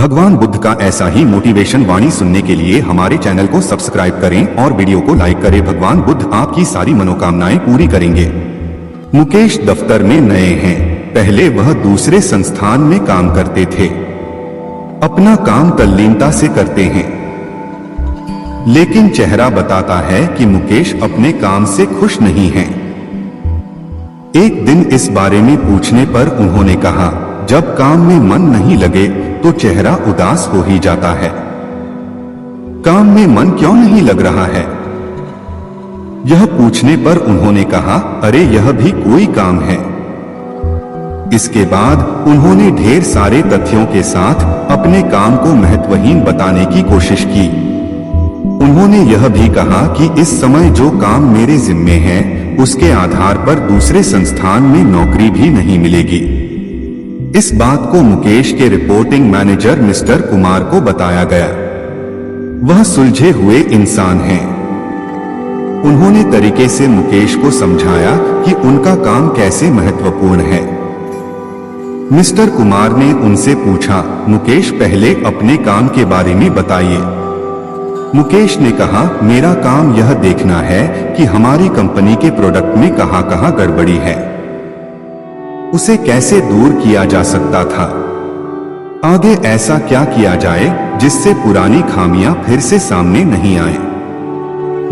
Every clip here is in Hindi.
भगवान बुद्ध का ऐसा ही मोटिवेशन वाणी सुनने के लिए हमारे चैनल को सब्सक्राइब करें और वीडियो को लाइक करें। भगवान बुद्ध आपकी सारी मनोकामनाएं पूरी करेंगे। मुकेश दफ्तर में नए हैं। पहले वह दूसरे संस्थान में काम करते थे। अपना काम तल्लीनता से करते हैं, लेकिन चेहरा बताता है कि मुकेश अपने काम से खुश नहीं हैं। एक दिन इस बारे में पूछने पर उन्होंने कहा, जब काम में मन नहीं लगे तो चेहरा उदास हो ही जाता है। काम में मन क्यों नहीं लग रहा है? यह पूछने पर उन्होंने कहा, अरे यह भी कोई काम है। इसके बाद उन्होंने ढेर सारे तथ्यों के साथ अपने काम को महत्वहीन बताने की कोशिश की। उन्होंने यह भी कहा कि इस समय जो काम मेरे जिम्मे है उसके आधार पर दूसरे संस्थान में नौकरी भी नहीं मिलेगी। इस बात को मुकेश के रिपोर्टिंग मैनेजर मिस्टर कुमार को बताया गया। वह सुलझे हुए इंसान हैं। उन्होंने तरीके से मुकेश को समझाया कि उनका काम कैसे महत्वपूर्ण है। मिस्टर कुमार ने उनसे पूछा, मुकेश पहले अपने काम के बारे में बताइए। मुकेश ने कहा, मेरा काम यह देखना है कि हमारी कंपनी के प्रोडक्ट में कहां-कहां गड़बड़ी है, उसे कैसे दूर किया जा सकता था, आगे ऐसा क्या किया जाए जिससे पुरानी खामियां फिर से सामने नहीं आए।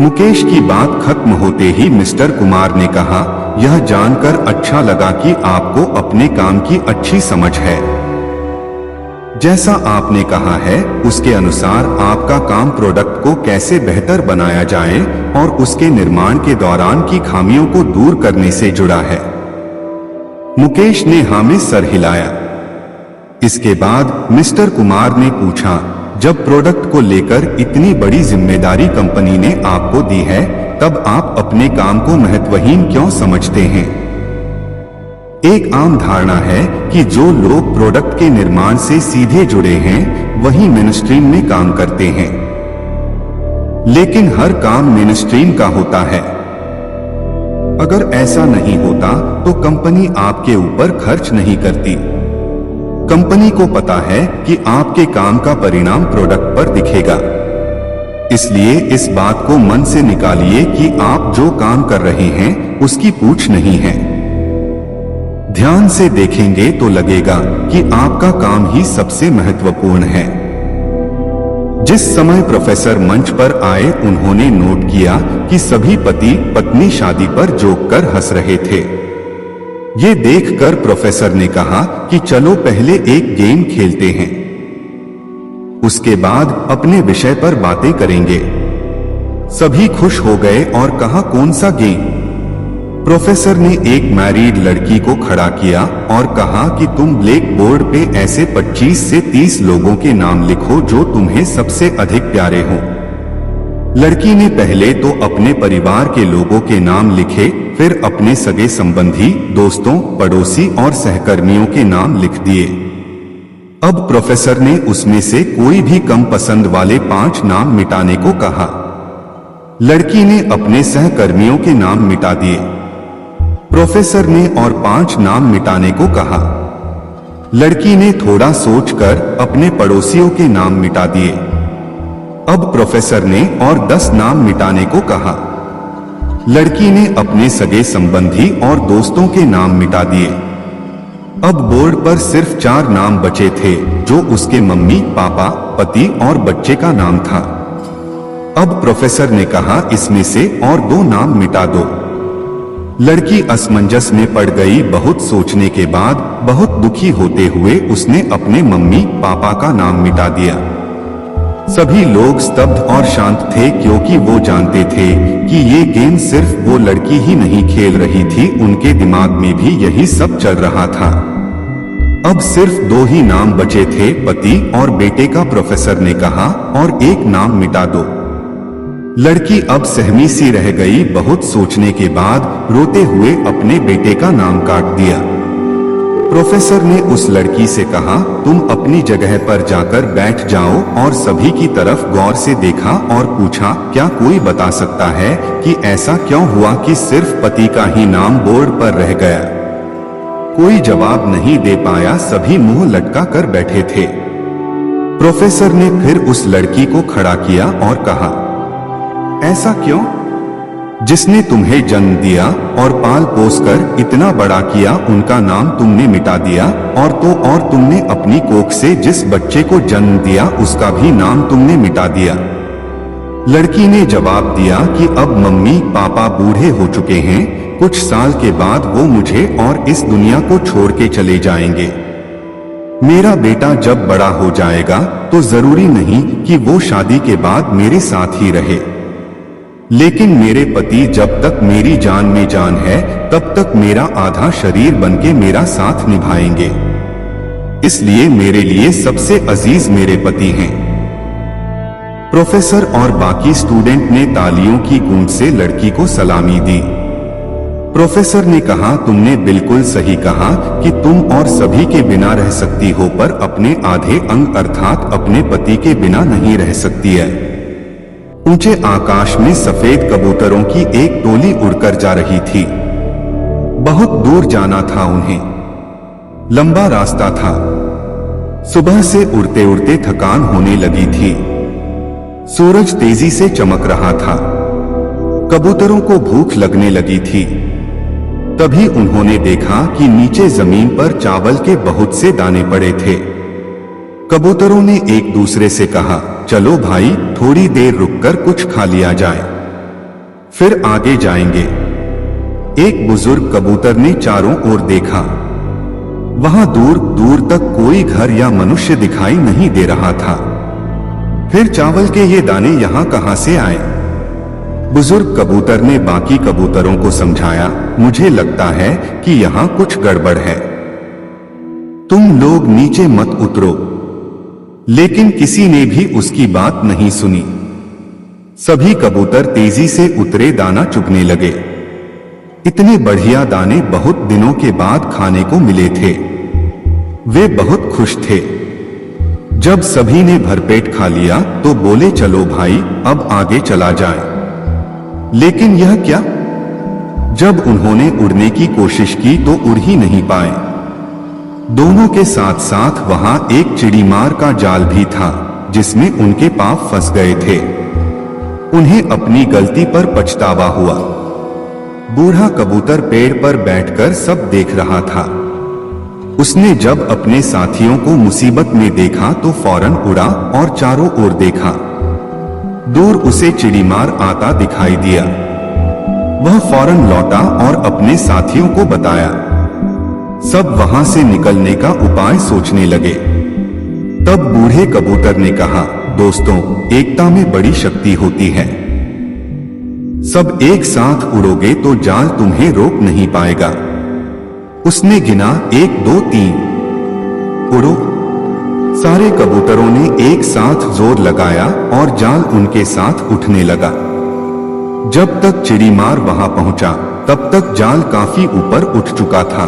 मुकेश की बात खत्म होते ही मिस्टर कुमार ने कहा, यह जानकर अच्छा लगा कि आपको अपने काम की अच्छी समझ है। जैसा आपने कहा है उसके अनुसार आपका काम प्रोडक्ट को कैसे बेहतर बनाया जाए और उसके निर्माण के दौरान की खामियों को दूर करने से जुड़ा है। मुकेश ने हाँ में सर हिलाया। इसके बाद मिस्टर कुमार ने पूछा, जब प्रोडक्ट को लेकर इतनी बड़ी जिम्मेदारी कंपनी ने आपको दी है तब आप अपने काम को महत्वहीन क्यों समझते हैं? एक आम धारणा है कि जो लोग प्रोडक्ट के निर्माण से सीधे जुड़े हैं वही मेनस्ट्रीम में काम करते हैं, लेकिन हर काम मेनस्ट्रीम का होता है। अगर ऐसा नहीं होता तो कंपनी आपके ऊपर खर्च नहीं करती। कंपनी को पता है कि आपके काम का परिणाम प्रोडक्ट पर दिखेगा। इसलिए इस बात को मन से निकालिए कि आप जो काम कर रहे हैं उसकी पूछ नहीं है। ध्यान से देखेंगे तो लगेगा कि आपका काम ही सबसे महत्वपूर्ण है। जिस समय प्रोफेसर मंच पर आए उन्होंने नोट किया कि सभी पति पत्नी शादी पर जोक कर हंस रहे थे। ये देखकर प्रोफेसर ने कहा कि चलो पहले एक गेम खेलते हैं, उसके बाद अपने विषय पर बातें करेंगे। सभी खुश हो गए और कहा, कौन सा गेम? प्रोफेसर ने एक मैरिड लड़की को खड़ा किया और कहा कि तुम ब्लैक बोर्ड पे ऐसे 25 से 30 लोगों के नाम लिखो जो तुम्हें सबसे अधिक प्यारे हों। लड़की ने पहले तो अपने परिवार के लोगों के नाम लिखे, फिर अपने सगे संबंधी, दोस्तों, पड़ोसी और सहकर्मियों के नाम लिख दिए। अब प्रोफेसर ने उसमें से कोई भी कम पसंद वाले 5 नाम मिटाने को कहा। लड़की ने अपने सहकर्मियों के नाम मिटा दिए। प्रोफेसर ने और 5 नाम मिटाने को कहा। लड़की ने थोड़ा सोचकर अपने पड़ोसियों के नाम मिटा दिए। अब प्रोफेसर ने और 10 नाम मिटाने को कहा। लड़की ने अपने सगे संबंधी और दोस्तों के नाम मिटा दिए। अब बोर्ड पर सिर्फ 4 नाम बचे थे जो उसके मम्मी, पापा, पति और बच्चे का नाम था। अब प्रोफेसर ने कहा, इसमें से और 2 नाम मिटा दो। लड़की असमंजस में पड़ गई। बहुत सोचने के बाद बहुत दुखी होते हुए उसने अपने मम्मी पापा का नाम मिटा दिया। सभी लोग स्तब्ध और शांत थे क्योंकि वो जानते थे कि ये गेम सिर्फ वो लड़की ही नहीं खेल रही थी, उनके दिमाग में भी यही सब चल रहा था। अब सिर्फ 2 ही नाम बचे थे, पति और बेटे का। प्रोफेसर ने कहा, और एक नाम मिटा दो। लड़की अब सहमी सी रह गई। बहुत सोचने के बाद रोते हुए अपने बेटे का नाम काट दिया। प्रोफेसर ने उस लड़की से कहा, तुम अपनी जगह पर जाकर बैठ जाओ और सभी की तरफ गौर से देखा और पूछा, क्या कोई बता सकता है कि ऐसा क्यों हुआ कि सिर्फ पति का ही नाम बोर्ड पर रह गया? कोई जवाब नहीं दे पाया। सभी मुंह लटका कर बैठे थे। प्रोफेसर ने फिर उस लड़की को खड़ा किया और कहा, ऐसा क्यों? जिसने तुम्हें जन्म दिया और पाल पोस कर इतना बड़ा किया, उनका नाम तुमने मिटा दिया, और तुमने अपनी कोख से जिस बच्चे को जन्म दिया उसका भी नाम तुमने मिटा दिया। लड़की ने जवाब दिया कि अब मम्मी पापा बूढ़े हो चुके हैं, कुछ साल के बाद वो मुझे और इस दुनिया को छोड़ के चले जाएंगे। मेरा बेटा जब बड़ा हो जाएगा तो जरूरी नहीं कि वो शादी के बाद मेरे साथ ही रहे, लेकिन मेरे पति जब तक मेरी जान में जान है तब तक मेरा आधा शरीर बनके मेरा साथ निभाएंगे। इसलिए मेरे लिए सबसे अजीज मेरे पति हैं। प्रोफेसर और बाकी स्टूडेंट ने तालियों की गूंज से लड़की को सलामी दी। प्रोफेसर ने कहा, तुमने बिल्कुल सही कहा कि तुम और सभी के बिना रह सकती हो, पर अपने आधे अंग अर्थात अपने पति के बिना नहीं रह सकती है। ऊंचे आकाश में सफेद कबूतरों की एक टोली उड़कर जा रही थी। बहुत दूर जाना था उन्हें, लंबा रास्ता था। सुबह से उड़ते उड़ते थकान होने लगी थी। सूरज तेजी से चमक रहा था। कबूतरों को भूख लगने लगी थी। तभी उन्होंने देखा कि नीचे जमीन पर चावल के बहुत से दाने पड़े थे। कबूतरों ने एक दूसरे से कहा, चलो भाई थोड़ी देर रुककर कुछ खा लिया जाए, फिर आगे जाएंगे। एक बुजुर्ग कबूतर ने चारों ओर देखा। वहां दूर दूर तक कोई घर या मनुष्य दिखाई नहीं दे रहा था। फिर चावल के ये दाने यहां कहां से आए? बुजुर्ग कबूतर ने बाकी कबूतरों को समझाया, मुझे लगता है कि यहां कुछ गड़बड़ है, तुम लोग नीचे मत उतरो। लेकिन किसी ने भी उसकी बात नहीं सुनी। सभी कबूतर तेजी से उतरे, दाना चुगने लगे। इतने बढ़िया दाने बहुत दिनों के बाद खाने को मिले थे। वे बहुत खुश थे। जब सभी ने भरपेट खा लिया तो बोले, चलो भाई अब आगे चला जाए। लेकिन यह क्या? जब उन्होंने उड़ने की कोशिश की तो उड़ ही नहीं पाए। दोनों के साथ साथ वहां एक चिड़ीमार का जाल भी था जिसमें उनके पांव फंस गए थे। उन्हें अपनी गलती पर पछतावा हुआ। बूढ़ा कबूतर पेड़ पर बैठकर सब देख रहा था। उसने जब अपने साथियों को मुसीबत में देखा तो फौरन उड़ा और चारों ओर देखा। दूर उसे चिड़ीमार आता दिखाई दिया। वह फौरन लौटा और अपने साथियों को बताया। सब वहां से निकलने का उपाय सोचने लगे। तब बूढ़े कबूतर ने कहा, दोस्तों एकता में बड़ी शक्ति होती है। सब एक साथ उड़ोगे तो जाल तुम्हें रोक नहीं पाएगा। उसने गिना 1 2 3, उड़ो। सारे कबूतरों ने एक साथ जोर लगाया और जाल उनके साथ उठने लगा। जब तक चिड़ीमार वहां पहुंचा तब तक जाल काफी ऊपर उठ चुका था।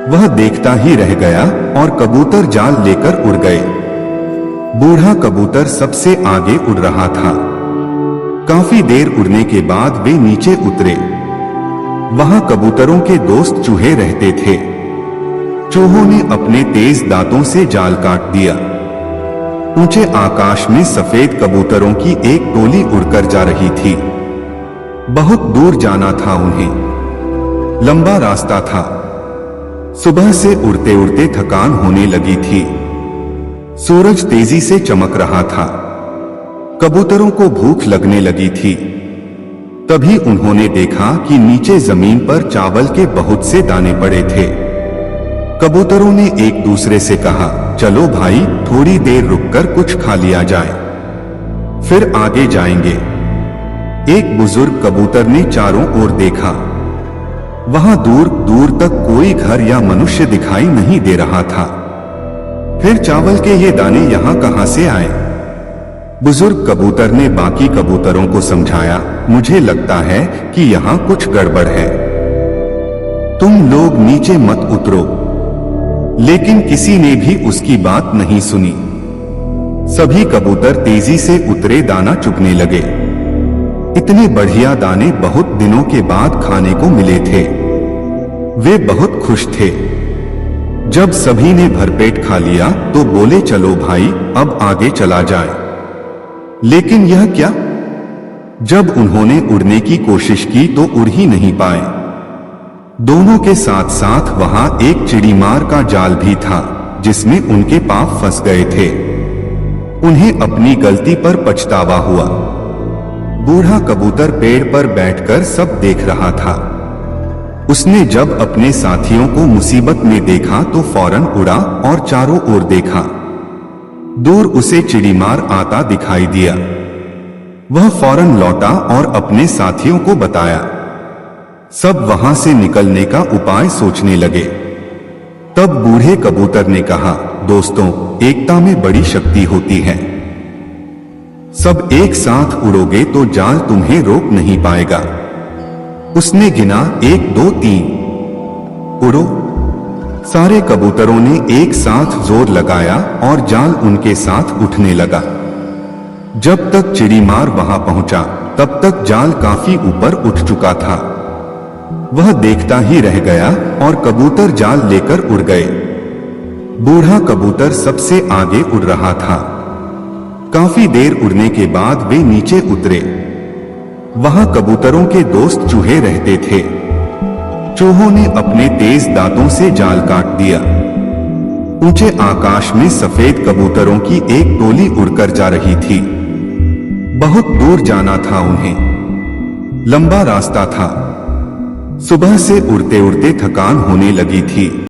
वह देखता ही रह गया और कबूतर जाल लेकर उड़ गए। बूढ़ा कबूतर सबसे आगे उड़ रहा था। काफी देर उड़ने के बाद वे नीचे उतरे। वहां कबूतरों के दोस्त चूहे रहते थे। चूहों ने अपने तेज दांतों से जाल काट दिया। ऊंचे आकाश में सफेद कबूतरों की एक टोली उड़कर जा रही थी। बहुत दूर जाना था उन्हें, लंबा रास्ता था। सुबह से उड़ते उड़ते थकान होने लगी थी। सूरज तेजी से चमक रहा था। कबूतरों को भूख लगने लगी थी। तभी उन्होंने देखा कि नीचे जमीन पर चावल के बहुत से दाने पड़े थे। कबूतरों ने एक दूसरे से कहा, चलो भाई थोड़ी देर रुककर कुछ खा लिया जाए, फिर आगे जाएंगे। एक बुजुर्ग कबूतर ने चारों ओर देखा। वहां दूर दूर तक कोई घर या मनुष्य दिखाई नहीं दे रहा था। फिर चावल के ये दाने यहां कहां से आए? बुजुर्ग कबूतर ने बाकी कबूतरों को समझाया, मुझे लगता है कि यहां कुछ गड़बड़ है, तुम लोग नीचे मत उतरो। लेकिन किसी ने भी उसकी बात नहीं सुनी। सभी कबूतर तेजी से उतरे, दाना चुगने लगे। इतने बढ़िया दाने बहुत दिनों के बाद खाने को मिले थे। वे बहुत खुश थे। जब सभी ने भरपेट खा लिया तो बोले चलो भाई अब आगे चला जाए। लेकिन यह क्या? जब उन्होंने उड़ने की कोशिश की तो उड़ ही नहीं पाए। दोनों के साथ साथ वहां एक चिड़ीमार का जाल भी था जिसमें उनके पांव फंस गए थे। उन्हें अपनी गलती पर पछतावा हुआ। बूढ़ा कबूतर पेड़ पर बैठकर सब देख रहा था। उसने जब अपने साथियों को मुसीबत में देखा तो फौरन उड़ा और चारों ओर देखा। दूर उसे चिड़ीमार आता दिखाई दिया। वह फौरन लौटा और अपने साथियों को बताया। सब वहां से निकलने का उपाय सोचने लगे। तब बूढ़े कबूतर ने कहा, दोस्तों, एकता में बड़ी शक्ति होती है। सब एक साथ उड़ोगे तो जाल तुम्हें रोक नहीं पाएगा। उसने गिना 1 2 3, उड़ो। सारे कबूतरों ने एक साथ जोर लगाया और जाल उनके साथ उठने लगा। जब तक चिड़ीमार वहां पहुंचा तब तक जाल काफी ऊपर उठ चुका था। वह देखता ही रह गया और कबूतर जाल लेकर उड़ गए। बूढ़ा कबूतर सबसे आगे उड़ रहा था। काफी देर उड़ने के बाद वे नीचे उतरे। वहां कबूतरों के दोस्त चूहे रहते थे। चूहों ने अपने तेज दांतों से जाल काट दिया। ऊंचे आकाश में सफेद कबूतरों की एक टोली उड़कर जा रही थी। बहुत दूर जाना था उन्हें। लंबा रास्ता था। सुबह से उड़ते उड़ते थकान होने लगी थी।